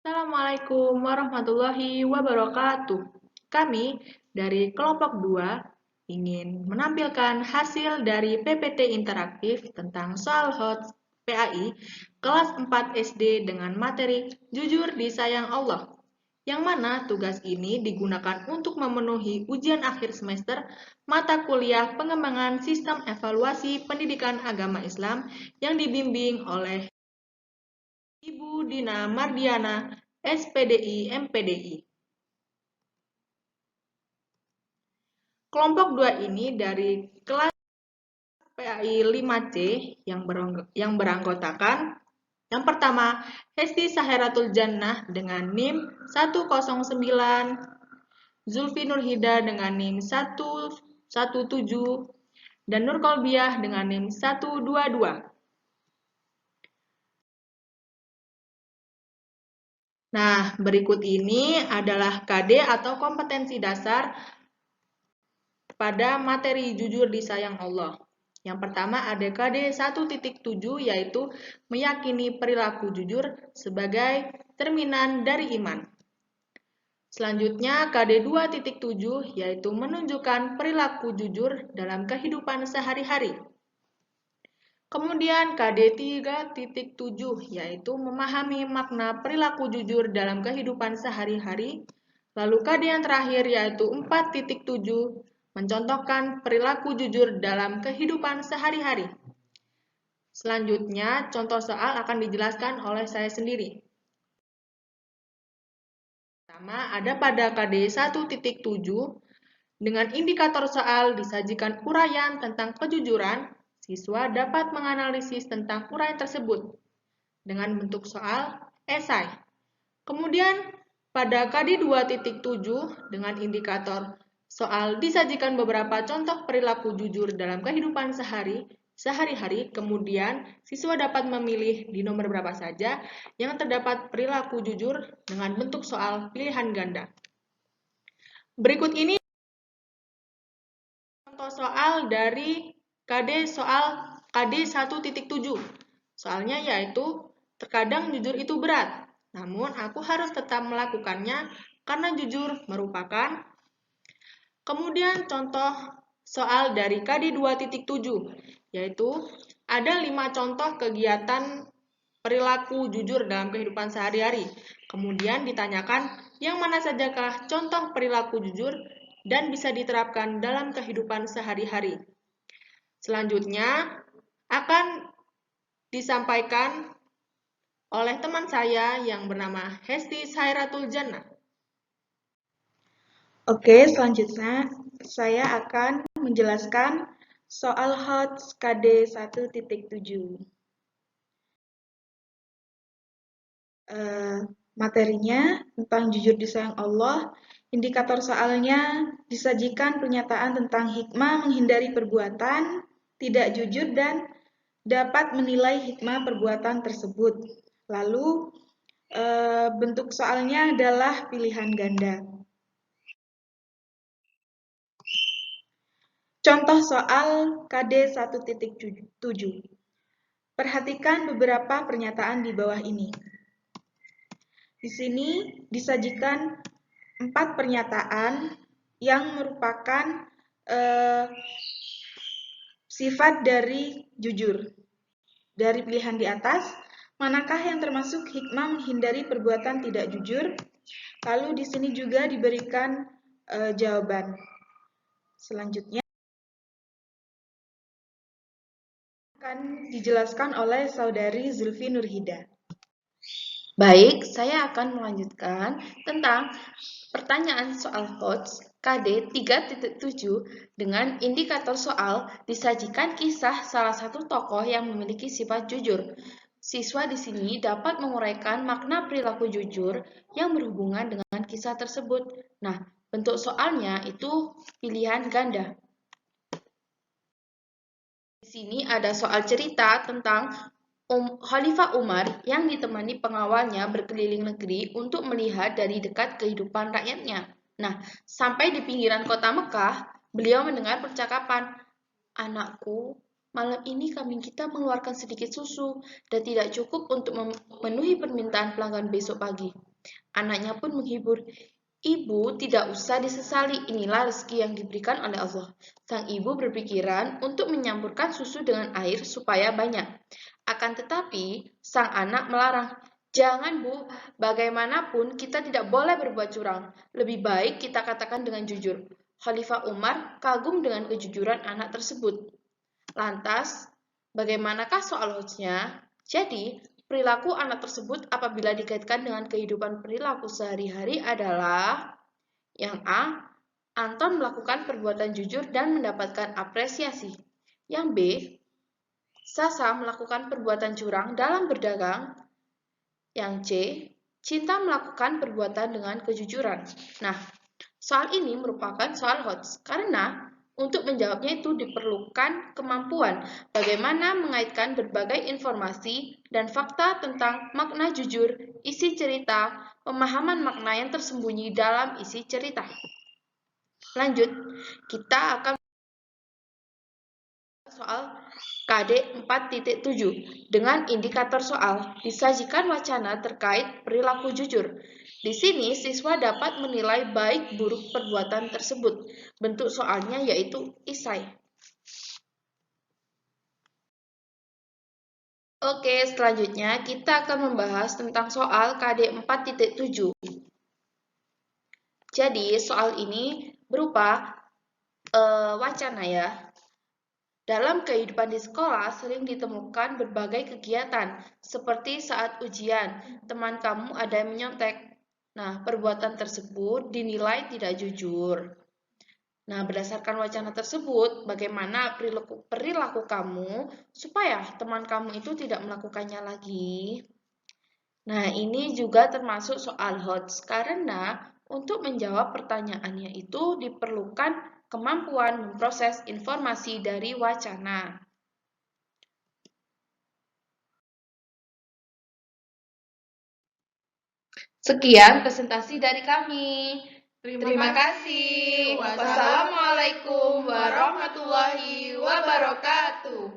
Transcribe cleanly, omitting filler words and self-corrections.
Assalamualaikum warahmatullahi wabarakatuh. Kami dari kelompok 2 ingin menampilkan hasil dari PPT interaktif tentang soal HOTS PAI kelas 4 SD dengan materi Jujur Disayang Allah, yang mana tugas ini digunakan untuk memenuhi ujian akhir semester mata kuliah pengembangan sistem evaluasi pendidikan agama Islam yang dibimbing oleh Ibu Dina Mardiana, SPDI MPDI. Kelompok 2 ini dari kelas PAI 5C yang beranggotakan yang pertama, Hesti Saheratul Jannah dengan NIM 109, Zulfi Nurhida dengan NIM 117, dan Nur Kolbiah dengan NIM 122. Nah, berikut ini adalah KD atau kompetensi dasar pada materi Jujur Disayang Allah. Yang pertama ada KD 1.7 yaitu meyakini perilaku jujur sebagai cerminan dari iman. Selanjutnya KD 2.7 yaitu menunjukkan perilaku jujur dalam kehidupan sehari-hari. Kemudian KD 3.7 yaitu memahami makna perilaku jujur dalam kehidupan sehari-hari. Lalu KD yang terakhir yaitu 4.7 mencontohkan perilaku jujur dalam kehidupan sehari-hari. Selanjutnya, contoh soal akan dijelaskan oleh saya sendiri. Pertama, ada pada KD 1.7, dengan indikator soal disajikan uraian tentang kejujuran, siswa dapat menganalisis tentang uraian tersebut dengan bentuk soal esai. Kemudian, pada KD 2.7 dengan indikator soal disajikan beberapa contoh perilaku jujur dalam kehidupan sehari-hari, kemudian siswa dapat memilih di nomor berapa saja yang terdapat perilaku jujur dengan bentuk soal pilihan ganda. Berikut ini contoh soal dari KD 1.7. Soalnya yaitu, terkadang jujur itu berat, namun aku harus tetap melakukannya karena jujur merupakan. Kemudian contoh soal dari KD 2.7, yaitu ada 5 contoh kegiatan perilaku jujur dalam kehidupan sehari-hari. Kemudian ditanyakan yang mana sajakah contoh perilaku jujur dan bisa diterapkan dalam kehidupan sehari-hari. Selanjutnya akan disampaikan oleh teman saya yang bernama Hesti Sairatul Jannah. Oke, selanjutnya saya akan menjelaskan soal HOTS KD 1.7. Materinya tentang jujur disayang Allah. Indikator soalnya disajikan pernyataan tentang hikmah menghindari perbuatan tidak jujur dan dapat menilai hikmah perbuatan tersebut. Lalu bentuk soalnya adalah pilihan ganda. Contoh soal KD 1.7. Perhatikan beberapa pernyataan di bawah ini. Di sini disajikan 4 pernyataan yang merupakan sifat dari jujur. Dari pilihan di atas, manakah yang termasuk hikmah menghindari perbuatan tidak jujur? Lalu di sini juga diberikan jawaban. Selanjutnya akan dijelaskan oleh saudari Zulfi Nurhida. Baik, saya akan melanjutkan tentang pertanyaan soal HOTS KD 3.7 dengan indikator soal disajikan kisah salah satu tokoh yang memiliki sifat jujur. Siswa di sini dapat menguraikan makna perilaku jujur yang berhubungan dengan kisah tersebut. Nah, bentuk soalnya itu pilihan ganda. Di sini ada soal cerita tentang Khalifah Umar yang ditemani pengawalnya berkeliling negeri untuk melihat dari dekat kehidupan rakyatnya. Nah, sampai di pinggiran kota Mekah, beliau mendengar percakapan, "Anakku, malam ini kambing kita mengeluarkan sedikit susu dan tidak cukup untuk memenuhi permintaan pelanggan besok pagi." Anaknya pun menghibur. Ibu tidak usah disesali, inilah rezeki yang diberikan oleh Allah. Sang ibu berpikiran untuk menyampurkan susu dengan air supaya banyak. Akan tetapi, sang anak melarang. Jangan Bu, bagaimanapun kita tidak boleh berbuat curang. Lebih baik kita katakan dengan jujur. Khalifah Umar kagum dengan kejujuran anak tersebut. Lantas, bagaimanakah soal hoax-nya? Jadi, perilaku anak tersebut apabila dikaitkan dengan kehidupan perilaku sehari-hari adalah yang A. Anton melakukan perbuatan jujur dan mendapatkan apresiasi. Yang B. Sasa melakukan perbuatan curang dalam berdagang. Yang C. Cinta melakukan perbuatan dengan kejujuran. Nah, soal ini merupakan soal hoax karena untuk menjawabnya itu diperlukan kemampuan bagaimana mengaitkan berbagai informasi dan fakta tentang makna jujur, isi cerita, pemahaman makna yang tersembunyi dalam isi cerita. Lanjut, kita akan soal KD 4.7 dengan indikator soal disajikan wacana terkait perilaku jujur. Di sini siswa dapat menilai baik buruk perbuatan tersebut. Bentuk soalnya yaitu isai. Oke, selanjutnya kita akan membahas tentang soal KD 4.7. Jadi, soal ini berupa wacana ya. Dalam kehidupan di sekolah sering ditemukan berbagai kegiatan, seperti saat ujian, teman kamu ada yang menyontek. Nah, perbuatan tersebut dinilai tidak jujur. Nah, berdasarkan wacana tersebut, bagaimana perilaku kamu supaya teman kamu itu tidak melakukannya lagi? Nah, ini juga termasuk soal hoax karena untuk menjawab pertanyaannya itu diperlukan kemampuan memproses informasi dari wacana. Sekian presentasi dari kami. Terima kasih. Wassalamualaikum warahmatullahi wabarakatuh.